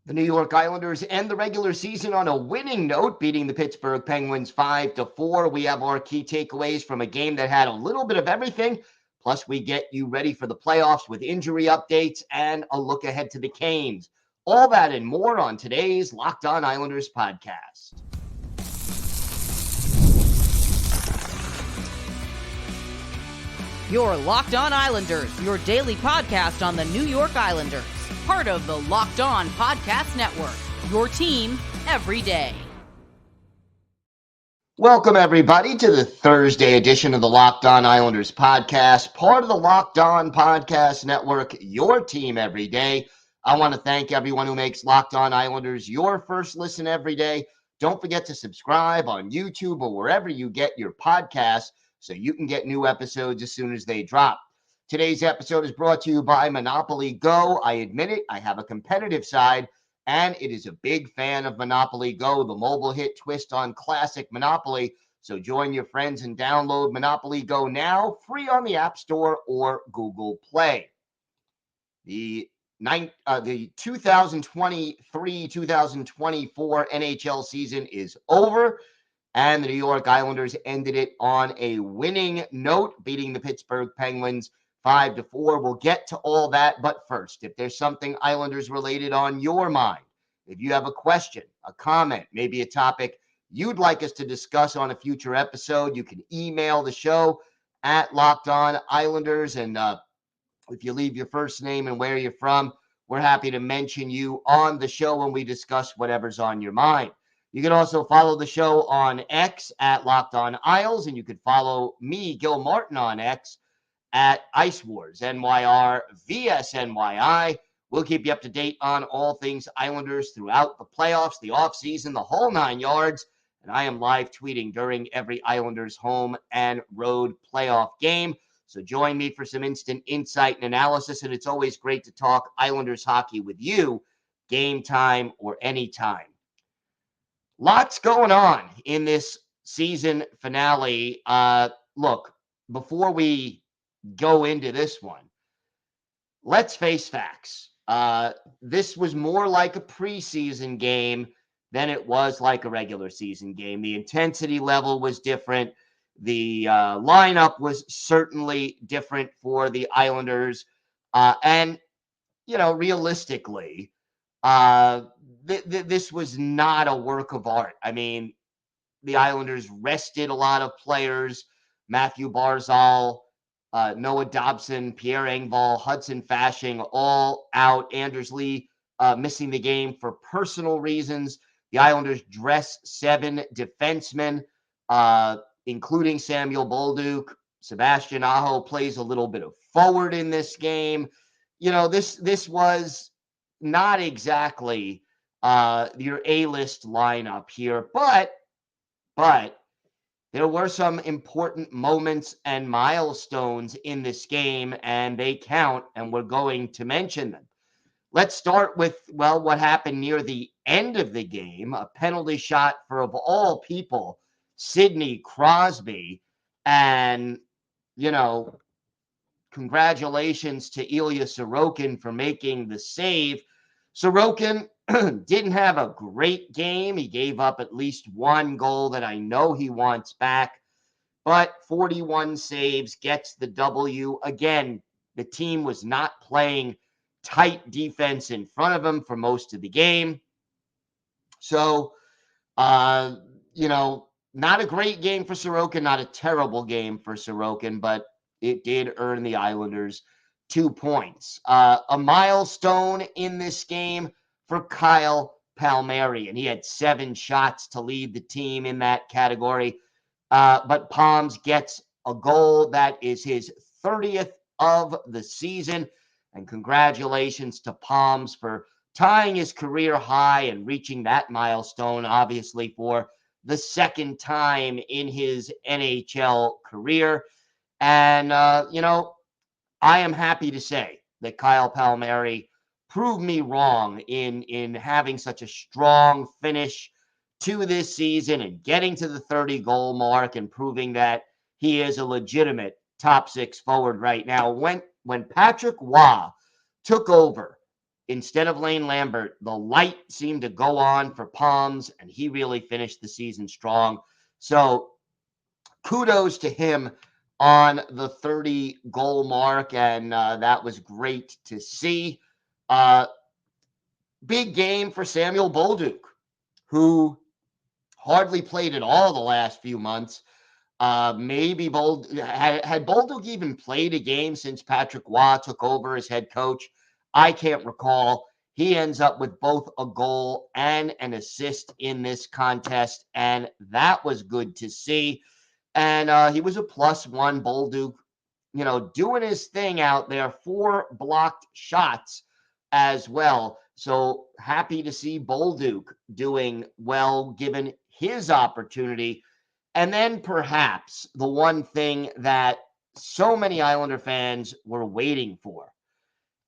The New York Islanders end the regular season on a winning note, beating the Pittsburgh Penguins 5-4. We have our key takeaways from a game that had a little bit of everything. Plus, we get you ready for the playoffs with injury updates and a look ahead to the Canes. All that and more on today's Locked On Islanders podcast. Your Locked On Islanders, your daily podcast on the New York Islanders. Part of the Locked On Podcast Network, your team every day. Welcome, everybody, to the Thursday edition of the Locked On Islanders podcast, part of the Locked On Podcast Network, your team every day. I want to thank everyone who makes Locked On Islanders your first listen every day. Don't forget to subscribe on YouTube or wherever you get your podcasts so you can get new episodes as soon as they drop. Today's episode is brought to you by Monopoly Go. I admit it, I have a competitive side, and it is a big fan of Monopoly Go, the mobile hit twist on classic Monopoly. So join your friends and download Monopoly Go now, free on the App Store or Google Play. The 2023-2024 NHL season is over, and the New York Islanders ended it on a winning note, beating the Pittsburgh Penguins 5-4. We'll get to all that, but first, if there's something Islanders related on your mind, if you have a question, a comment, maybe a topic you'd like us to discuss on a future episode, you can email the show at Locked On Islanders. And if you leave your first name and where you're from, we're happy to mention you on the show when we discuss whatever's on your mind. You can also follow the show on X at Locked On Isles, and you can follow me, Gil Martin, on X at Ice Wars, NYR, VSNYI. We'll keep you up to date on all things Islanders throughout the playoffs, the offseason, the whole 9 yards. And I am live tweeting during every Islanders home and road playoff game. So join me for some instant insight and analysis. And it's always great to talk Islanders hockey with you, game time or anytime. Lots going on in this season finale. Look, before we go into this one, let's face facts. This was more like a preseason game than it was like a regular season game. The intensity level was different. The lineup was certainly different for the Islanders. And, you know, realistically, this was not a work of art. I mean, the Islanders rested a lot of players. Matthew Barzal, Noah Dobson, Pierre Engvall, Hudson Fasching, all out. Anders Lee missing the game for personal reasons. The Islanders dress 7 defensemen, including Samuel Bolduc. Sebastian Aho plays a little bit of forward in this game. You know, this was not exactly your A-list lineup here, but there were some important moments and milestones in this game, and they count, and we're going to mention them. Let's start with, well, what happened near the end of the game, a penalty shot for, of all people, Sidney Crosby. And, you know, congratulations to Ilya Sorokin for making the save. Sorokin didn't have a great game. He gave up at least one goal that I know he wants back, but 41 saves gets the W. Again, the team was not playing tight defense in front of him for most of the game. So, you know, not a great game for Sorokin, not a terrible game for Sorokin, but it did earn the Islanders 2 points. A milestone in this game for Kyle Palmieri, and he had 7 shots to lead the team in that category. But Palms gets a goal. That is his 30th of the season. And congratulations to Palms for tying his career high and reaching that milestone, obviously, for the second time in his NHL career. And, you know, I am happy to say that Kyle Palmieri proved me wrong in having such a strong finish to this season and getting to the 30-goal mark and proving that he is a legitimate top 6 forward right now. When Patrick Waugh took over instead of Lane Lambert, the light seemed to go on for Palms, and he really finished the season strong. So kudos to him on the 30-goal mark, and that was great to see. Big game for Samuel Bolduc, who hardly played at all the last few months. Maybe had Bolduc even played a game since Patrick Waugh took over as head coach? I can't recall. He ends up with both a goal and an assist in this contest, and that was good to see. And he was a +1. Bolduc, doing his thing out there. 4 blocked shots as well. So happy to see Bolduc doing well given his opportunity. And then perhaps the one thing that so many Islander fans were waiting for.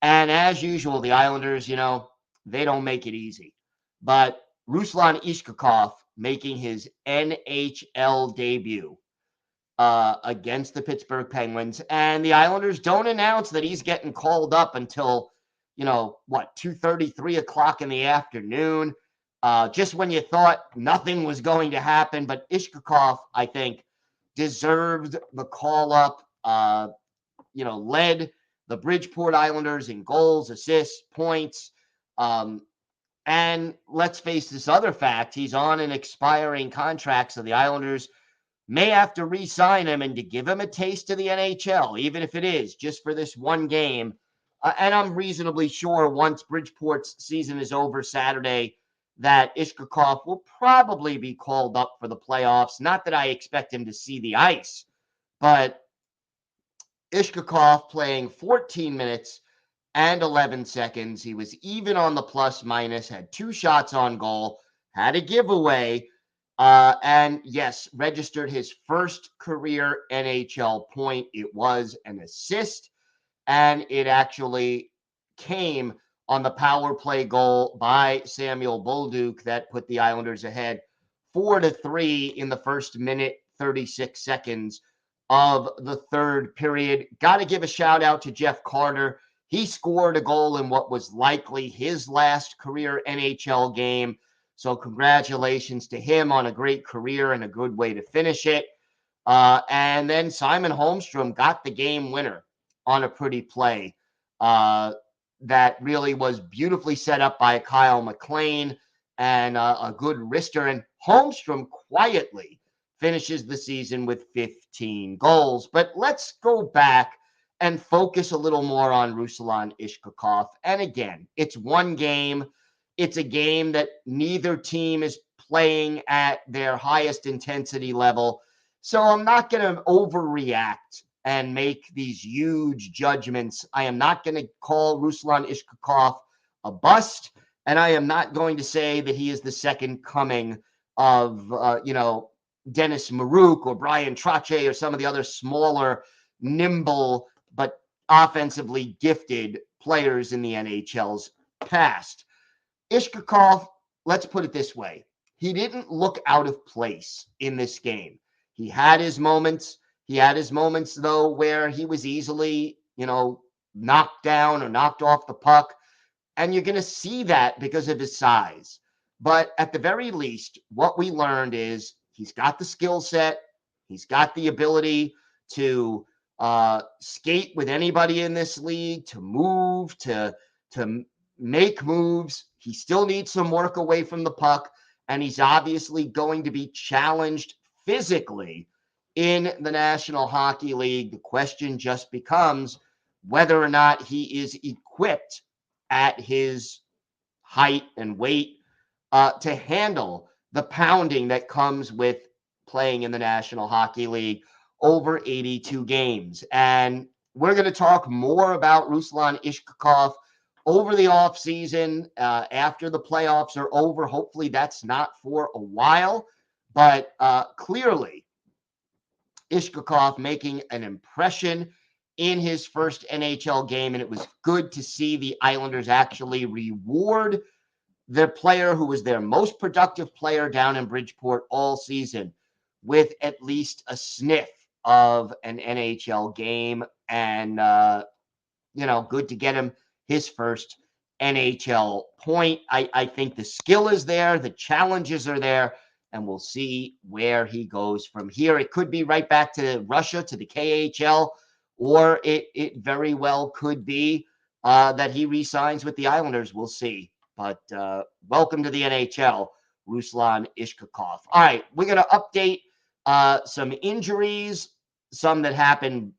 And as usual, the Islanders, they don't make it easy. But Ruslan Iskhakov making his NHL debut against the Pittsburgh Penguins. And the Islanders don't announce that he's getting called up until, 2:30, 3 o'clock in the afternoon. Just when you thought nothing was going to happen. But Ishkov, I think, deserved the call up, led the Bridgeport Islanders in goals, assists, points. And let's face this other fact, he's on an expiring contract, so the Islanders may have to re-sign him and to give him a taste of the NHL, even if it is just for this one game. And I'm reasonably sure once Bridgeport's season is over Saturday that Ishkov will probably be called up for the playoffs. Not that I expect him to see the ice, but Ishkov playing 14 minutes and 11 seconds. He was even on the plus-minus, had 2 shots on goal, had a giveaway, and yes, registered his first career NHL point. It was an assist, and it actually came on the power play goal by Samuel Bolduc that put the Islanders ahead 4-3 in the first minute, 36 seconds of the third period. Got to give a shout out to Jeff Carter. He scored a goal in what was likely his last career NHL game. So congratulations to him on a great career and a good way to finish it. And then Simon Holmstrom got the game winner on a pretty play that really was beautifully set up by Kyle McLean and a good wrister. And Holmstrom quietly finishes the season with 15 goals. But let's go back and focus a little more on Ruslan Iskhakov. And again, it's one game. It's a game that neither team is playing at their highest intensity level. So I'm not going to overreact and make these huge judgments. I am not going to call Ruslan Iskhakov a bust, and I am not going to say that he is the second coming of, Dennis Maruk or Brian Trache or some of the other smaller, nimble, but offensively gifted players in the NHL's past. Ishkakov, let's put it this way. He didn't look out of place in this game. He had his moments. He had his moments, though, where he was easily, knocked down or knocked off the puck. And you're going to see that because of his size. But at the very least, what we learned is he's got the skill set. He's got the ability to skate with anybody in this league, to move, to make moves. He still needs some work away from the puck, and he's obviously going to be challenged physically in the National Hockey League. The question just becomes whether or not he is equipped at his height and weight to handle the pounding that comes with playing in the National Hockey League over 82 games. And we're going to talk more about Ruslan Iskhakov over the offseason, after the playoffs are over. Hopefully that's not for a while, but clearly Ishkakov making an impression in his first NHL game, and it was good to see the Islanders actually reward their player who was their most productive player down in Bridgeport all season with at least a sniff of an NHL game, and good to get him his first NHL point. I think the skill is there, the challenges are there, and we'll see where he goes from here. It could be right back to Russia, to the KHL, or it very well could be that he re-signs with the Islanders. We'll see. But welcome to the NHL, Ruslan Iskhakov. All right, we're going to update some injuries, some that happened,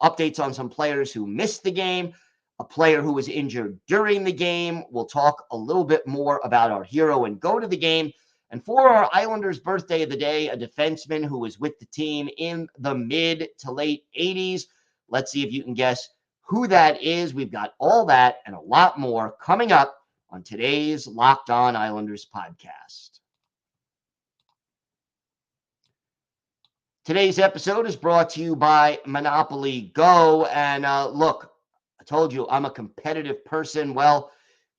updates on some players who missed the game, a player who was injured during the game. We'll talk a little bit more about our hero and go to the game. And for our Islanders' birthday of the day, a defenseman who was with the team in the mid to late 80s. Let's see if you can guess who that is. We've got all that and a lot more coming up on today's Locked On Islanders podcast. Today's episode is brought to you by Monopoly Go. And look, I told you I'm a competitive person. Well,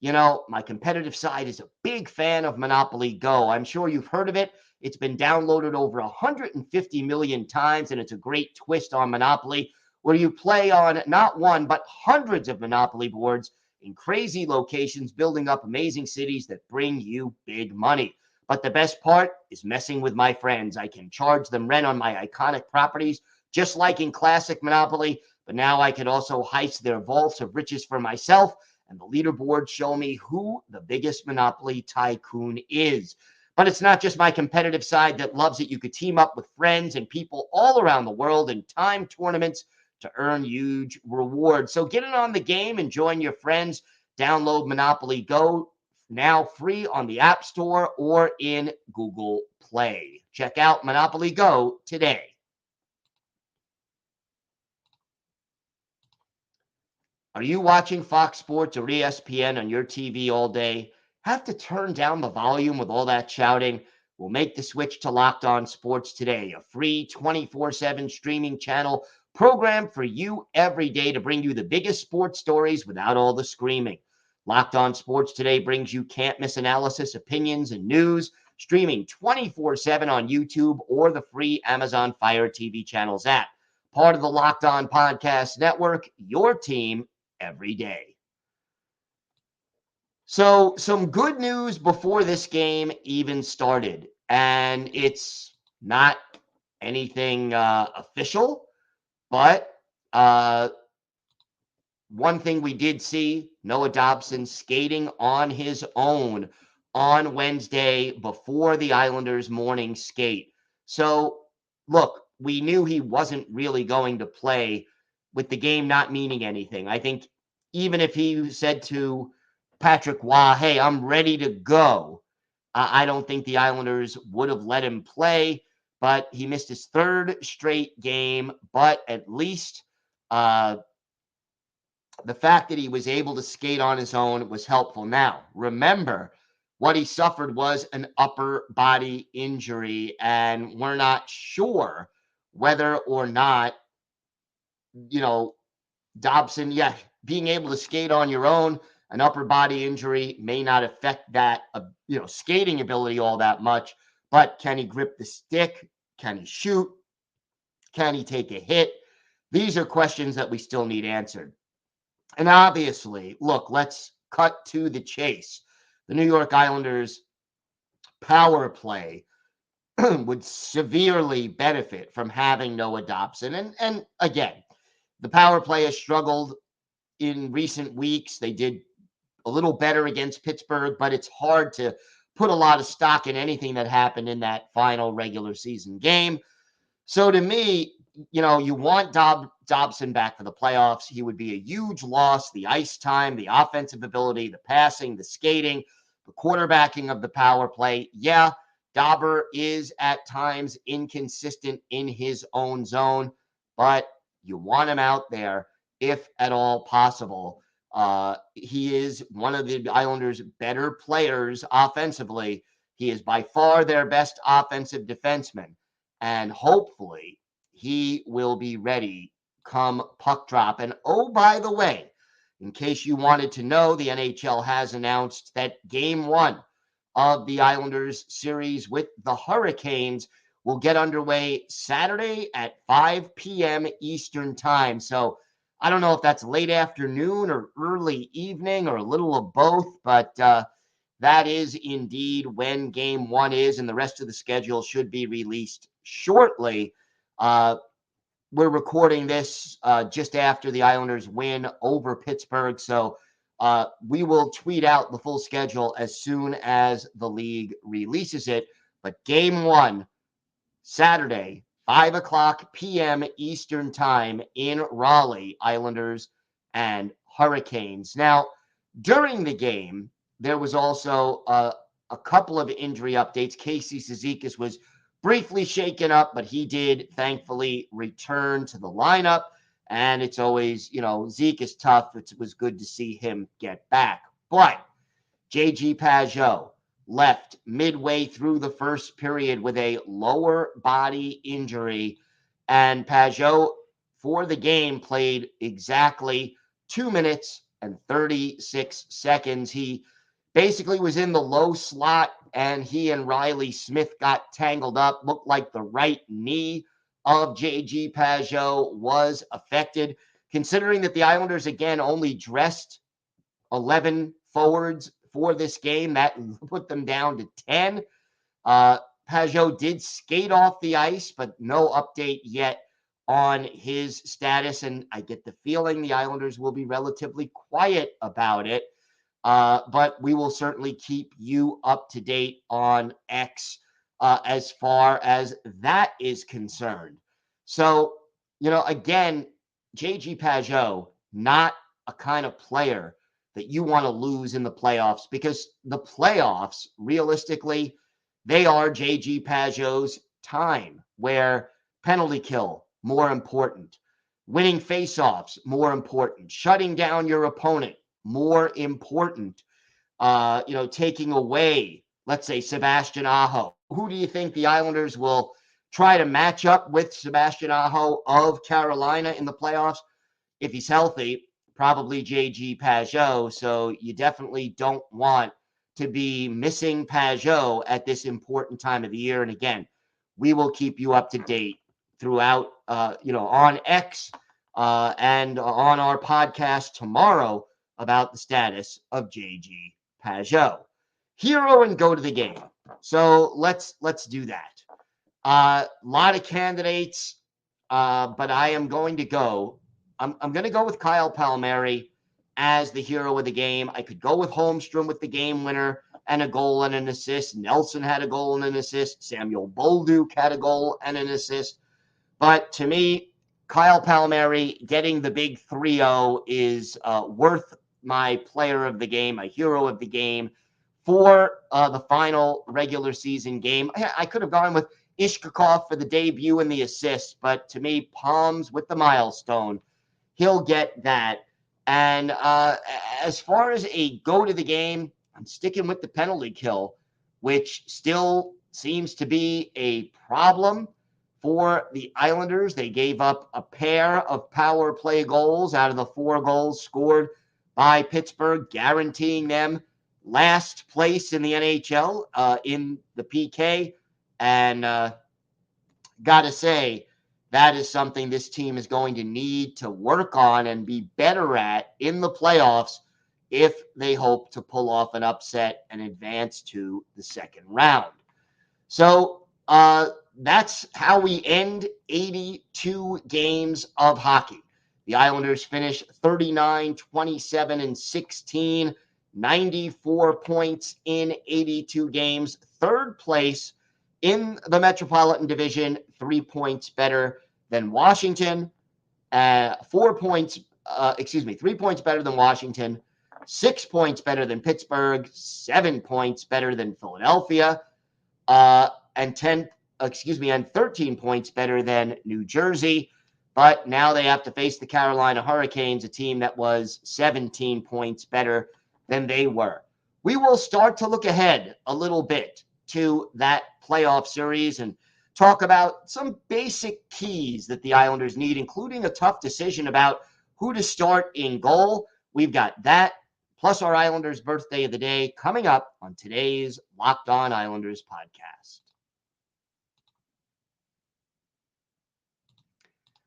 my competitive side is a big fan of Monopoly Go. I'm sure you've heard of it. It's been downloaded over 150 million times, and it's a great twist on Monopoly where you play on not one, but hundreds of Monopoly boards in crazy locations, building up amazing cities that bring you big money. But the best part is messing with my friends. I can charge them rent on my iconic properties, just like in classic Monopoly. But now I can also heist their vaults of riches for myself, and the leaderboards show me who the biggest Monopoly tycoon is. But it's not just my competitive side that loves it. You could team up with friends and people all around the world in time tournaments to earn huge rewards. So get in on the game and join your friends. Download Monopoly Go now free on the App Store or in Google Play. Check out Monopoly Go today. Are you watching Fox Sports or ESPN on your TV all day? Have to turn down the volume with all that shouting? We'll make the switch to Locked On Sports today, a free 24/7 streaming channel programmed for you every day to bring you the biggest sports stories without all the screaming. Locked On Sports Today brings you can't-miss analysis, opinions, and news, streaming 24/7 on YouTube or the free Amazon Fire TV channels app. Part of the Locked On Podcast Network, your team every day. So, some good news before this game even started, and it's not anything official, but one thing we did see, Noah Dobson skating on his own on Wednesday before the Islanders' morning skate. So, look, we knew he wasn't really going to play with the game not meaning anything. I think even if he said to Patrick Waugh, hey, I'm ready to go, I don't think the Islanders would have let him play, but he missed his third straight game. But at least the fact that he was able to skate on his own was helpful. Now, remember, what he suffered was an upper body injury, and we're not sure whether or not, Dobson, being able to skate on your own, an upper body injury may not affect that, skating ability all that much, but can he grip the stick? Can he shoot? Can he take a hit? These are questions that we still need answered. And obviously, look, let's cut to the chase. The New York Islanders power play would severely benefit from having Noah Dobson. And again, the power play has struggled in recent weeks. They did a little better against Pittsburgh, but it's hard to put a lot of stock in anything that happened in that final regular season game. So to me, you want Dobson back for the playoffs. He would be a huge loss. The ice time, the offensive ability, the passing, the skating, the quarterbacking of the power play. Yeah, Dauber is at times inconsistent in his own zone, but you want him out there if at all possible. He is one of the Islanders' better players offensively. He is by far their best offensive defenseman. And hopefully he will be ready come puck drop. And oh, by the way, in case you wanted to know, the NHL has announced that game one of the Islanders series with the Hurricanes will get underway Saturday at 5 p.m. Eastern time. So I don't know if that's late afternoon or early evening or a little of both, but that is indeed when game one is, and the rest of the schedule should be released shortly. We're recording this just after the Islanders win over Pittsburgh, so we will tweet out the full schedule as soon as the league releases it. But game one, Saturday, 5 o'clock p.m. Eastern Time in Raleigh, Islanders and Hurricanes. Now, during the game, there was also a couple of injury updates. Casey Cizikas was briefly shaken up, but he did thankfully return to the lineup. And it's always, Zeke is tough. It was good to see him get back. But JG Pageau left midway through the first period with a lower body injury. And Pageau, for the game, played exactly 2 minutes and 36 seconds. He basically was in the low slot, and he and Riley Smith got tangled up. Looked like the right knee of JG Pageau was affected. Considering that the Islanders, again, only dressed 11 forwards for this game, that put them down to 10. Pageau did skate off the ice, but no update yet on his status. And I get the feeling the Islanders will be relatively quiet about it. But we will certainly keep you up to date on X as far as that is concerned. So, again, JG Pageau, not a kind of player that you want to lose in the playoffs, because the playoffs, realistically, they are JG Pageau's time, where penalty kill, more important, winning faceoffs, more important, shutting down your opponent, more important, taking away, let's say, Sebastian Aho. Who do you think the Islanders will try to match up with Sebastian Aho of Carolina in the playoffs? If he's healthy, probably JG Pageau. So you definitely don't want to be missing Pageau at this important time of the year. And again, we will keep you up to date throughout, on X and on our podcast tomorrow about the status of JG Pageau. Hero and go to the game. So let's do that. A lot of candidates, but I am going to go. I'm going to go with Kyle Palmieri as the hero of the game. I could go with Holmstrom with the game winner and a goal and an assist. Nelson had a goal and an assist. Samuel Bolduc had a goal and an assist. But to me, Kyle Palmieri getting the big 3-0 is worth my player of the game, my hero of the game for the final regular season game. I could have gone with Ishkov for the debut and the assist, but to me, Palms with the milestone, he'll get that. And as far as a go to the game, I'm sticking with the penalty kill, which still seems to be a problem for the Islanders. They gave up a pair of power play goals out of the 4 goals scored by Pittsburgh, guaranteeing them last place in the NHL in the PK. And got to say, that is something this team is going to need to work on and be better at in the playoffs if they hope to pull off an upset and advance to the second round. So that's how we end 82 games of hockey. The Islanders finish 39, 27, and 16, 94 points in 82 games. Third place in the Metropolitan Division, 3 points better than Washington. 3 points better than Washington, 6 points better than Pittsburgh, 7 points better than Philadelphia, and 13 points better than New Jersey. But now they have to face the Carolina Hurricanes, a team that was 17 points better than they were. We will start to look ahead a little bit to that playoff series and talk about some basic keys that the Islanders need, including a tough decision about who to start in goal. We've got that, plus our Islanders birthday of the day, coming up on today's Locked On Islanders podcast.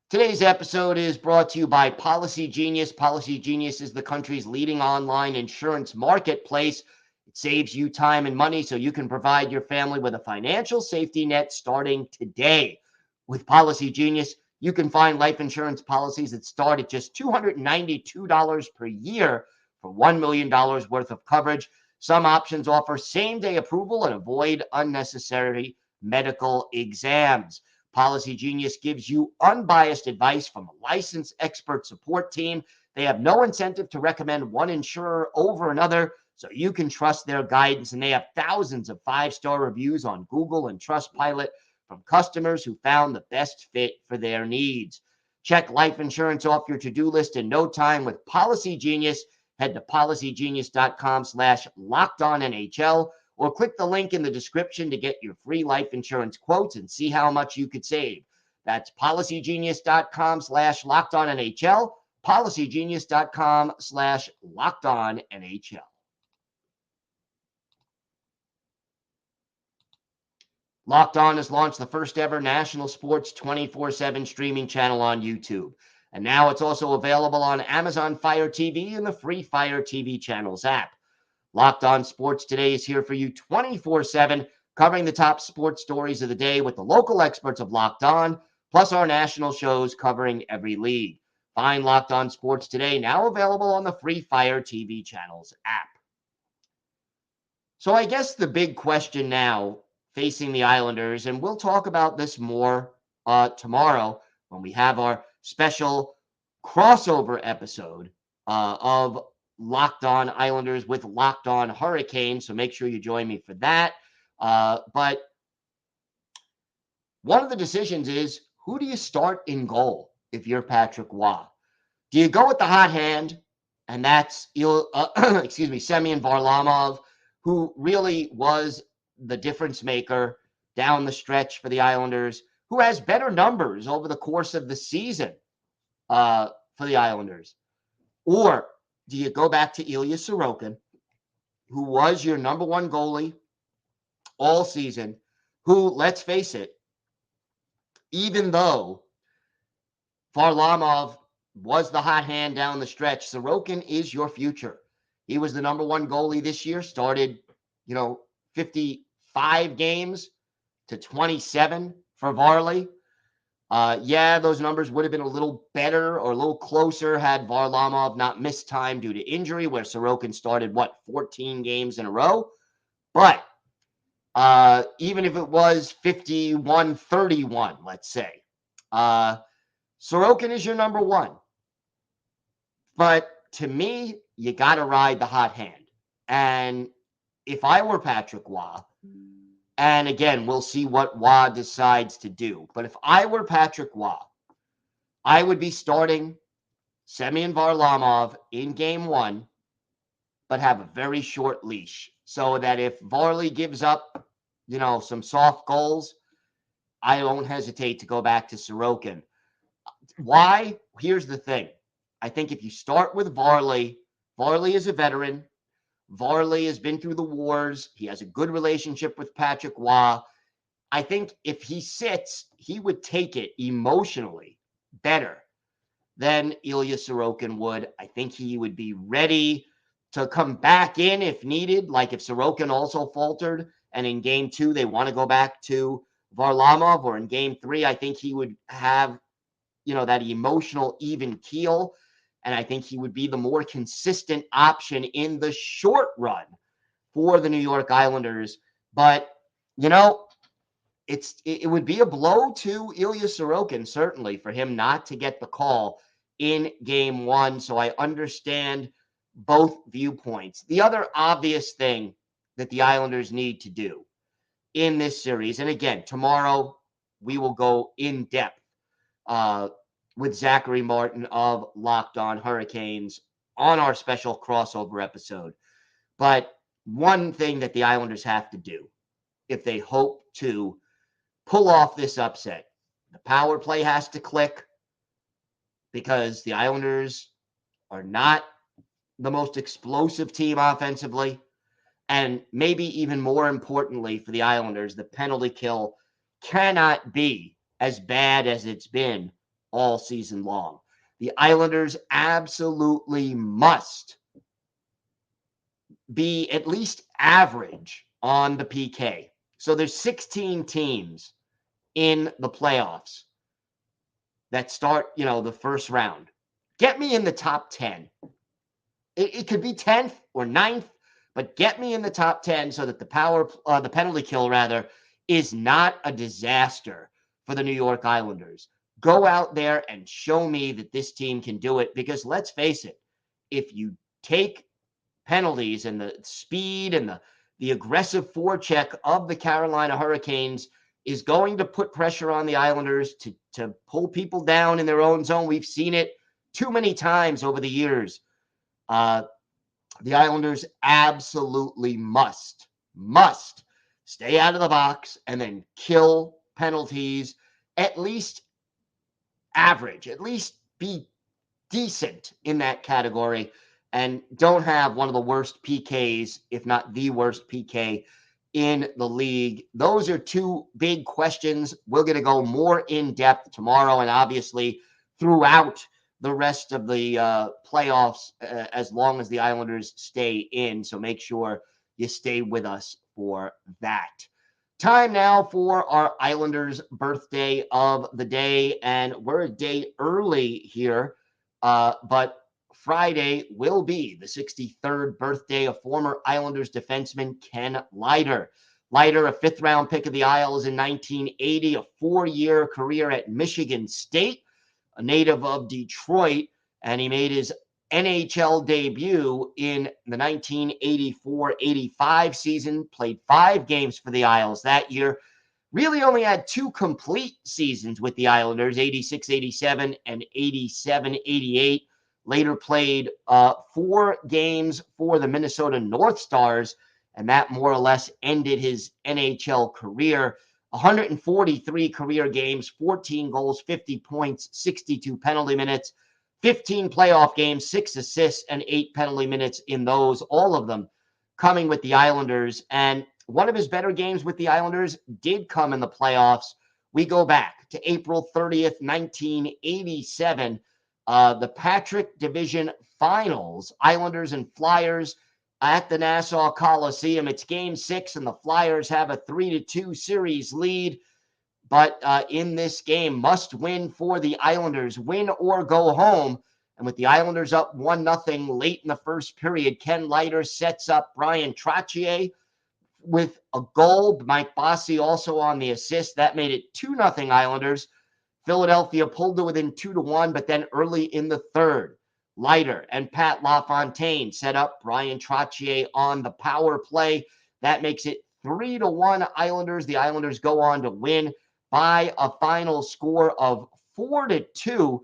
Today's episode is brought to you by Policy Genius. Policy Genius is the country's leading online insurance marketplace. It saves you time and money so you can provide your family with a financial safety net starting today. With Policy Genius, you can find life insurance policies that start at just $292 per year for $1 million worth of coverage. Some options offer same-day approval and avoid unnecessary medical exams. Policy Genius gives you unbiased advice from a licensed expert support team. They have no incentive to recommend one insurer over another, so you can trust their guidance. And they have thousands of 5-star reviews on Google and Trustpilot from customers who found the best fit for their needs. Check life insurance off your to-do list in no time with Policy Genius. Head to policygenius.com/LockedOnNHL or click the link in the description to get your free life insurance quotes and see how much you could save. That's policygenius.com/LockedOnNHL, policygenius.com/LockedOnNHL. Locked On has launched the first ever national sports 24/7 streaming channel on YouTube. And now it's also available on Amazon Fire TV and the free Fire TV channels app. Locked On Sports Today is here for you 24/7, covering the top sports stories of the day with the local experts of Locked On, plus our national shows covering every league. Find Locked On Sports Today now available on the free Fire TV channels app. So I guess the big question now facing the Islanders, and we'll talk about this more tomorrow when we have our special crossover episode of Locked On Islanders with Locked On Hurricanes. So make sure you join me for that. But one of the decisions is, who do you start in goal if you're Patrick Roy? Do you go with the hot hand? And that's Semyon Varlamov, who really was the difference maker down the stretch for the Islanders, who has better numbers over the course of the season for the Islanders? Or do you go back to Ilya Sorokin, who was your number one goalie all season, who, let's face it, even though Varlamov was the hot hand down the stretch, Sorokin is your future. He was the number one goalie this year, started, 55 games to 27 for Varley. Those numbers would have been a little better or a little closer had Varlamov not missed time due to injury, where Sorokin started, 14 games in a row. But even if it was 51-31, let's say, Sorokin is your number one. But to me, you got to ride the hot hand. And if I were Patrick Roy, and again, we'll see what Roy decides to do, but if I were Patrick Roy, I would be starting Semyon Varlamov in game one, but have a very short leash so that if Varley gives up, some soft goals, I won't hesitate to go back to Sorokin. Why? Here's the thing. I think if you start with Varley is a veteran. Varley has been through the wars. He has a good relationship with Patrick Roy. I think if he sits, he would take it emotionally better than Ilya Sorokin would. I think he would be ready to come back in if needed, like if Sorokin also faltered and in game two they want to go back to Varlamov, or in game three, I think he would have, that emotional even keel. And I think he would be the more consistent option in the short run for the New York Islanders. But, it would be a blow to Ilya Sorokin, certainly, for him not to get the call in game one. So I understand both viewpoints. The other obvious thing that the Islanders need to do in this series, and again, tomorrow we will go in depth with Zachary Martin of Locked On Hurricanes on our special crossover episode. But one thing that the Islanders have to do if they hope to pull off this upset, the power play has to click, because the Islanders are not the most explosive team offensively. And maybe even more importantly for the Islanders, the penalty kill cannot be as bad as it's been all season long. The Islanders absolutely must be at least average on the PK. So there's 16 teams in the playoffs that start, the first round. Get me in the top 10. It could be 10th or 9th, but get me in the top 10 so that the penalty kill rather, is not a disaster for the New York Islanders. Go out there and show me that this team can do it, because let's face it, if you take penalties and the speed and the aggressive forecheck of the Carolina Hurricanes is going to put pressure on the Islanders to pull people down in their own zone. We've seen it too many times over the years. The Islanders absolutely must stay out of the box and then kill penalties, at least average, at least be decent in that category, and don't have one of the worst PKs, if not the worst PK in the league. Those are two big questions. We're going to go more in depth tomorrow and obviously throughout the rest of the playoffs as long as the Islanders stay in. So make sure you stay with us for that. Time now for our Islanders birthday of the day, and we're a day early here, but Friday will be the 63rd birthday of former Islanders defenseman Ken Leiter. Leiter, a fifth-round pick of the Isles in 1980, a 4-year career at Michigan State, a native of Detroit, and he made his NHL debut in the 1984-85 season, played 5 games for the Isles that year, really only had 2 complete seasons with the Islanders, 86-87 and 87-88. Later played 4 games for the Minnesota North Stars, and that more or less ended his NHL career. 143 career games, 14 goals, 50 points, 62 penalty minutes, 15 playoff games, 6 assists, and 8 penalty minutes in those, all of them coming with the Islanders. And one of his better games with the Islanders did come in the playoffs. We go back to April 30th, 1987, the Patrick Division Finals, Islanders and Flyers at the Nassau Coliseum. It's Game 6, and the Flyers have a 3-2 series lead. But in this game, must win for the Islanders, win or go home. And with the Islanders up 1-0 late in the first period, Ken Leiter sets up Bryan Trottier with a goal. Mike Bossy also on the assist. That made it 2-0 Islanders. Philadelphia pulled to within 2-1, but then early in the third, Leiter and Pat LaFontaine set up Bryan Trottier on the power play. That makes it 3-1 Islanders. The Islanders go on to win by a final score of 4-2,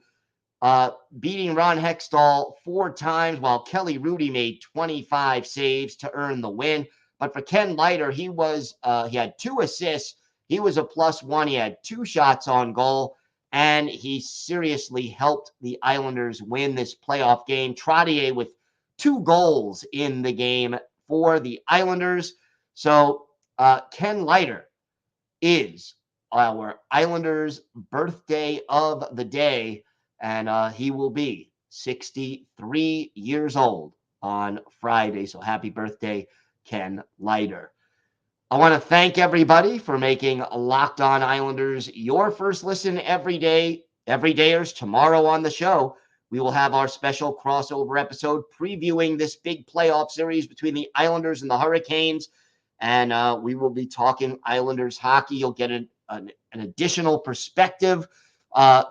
beating Ron Hextall 4 times, while Kelly Rudy made 25 saves to earn the win. But for Ken Leiter, he had 2 assists. He was a +1. He had 2 shots on goal, and he seriously helped the Islanders win this playoff game. Trottier with 2 goals in the game for the Islanders. So Ken Leiter is our Islanders birthday of the day, and he will be 63 years old on Friday. So happy birthday, Ken Leiter. I want to thank everybody for making Locked On Islanders your first listen every day. Everydayers, tomorrow on the show, we will have our special crossover episode previewing this big playoff series between the Islanders and the Hurricanes. And we will be talking Islanders hockey. You'll get an additional perspective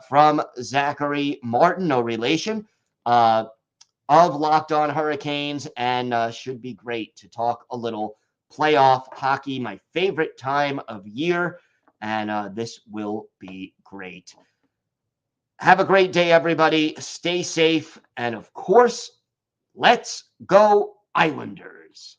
from Zachary Martin, no relation, of Locked On Hurricanes, and should be great to talk a little playoff hockey, my favorite time of year, and this will be great. Have a great day, everybody. Stay safe, and of course, let's go Islanders.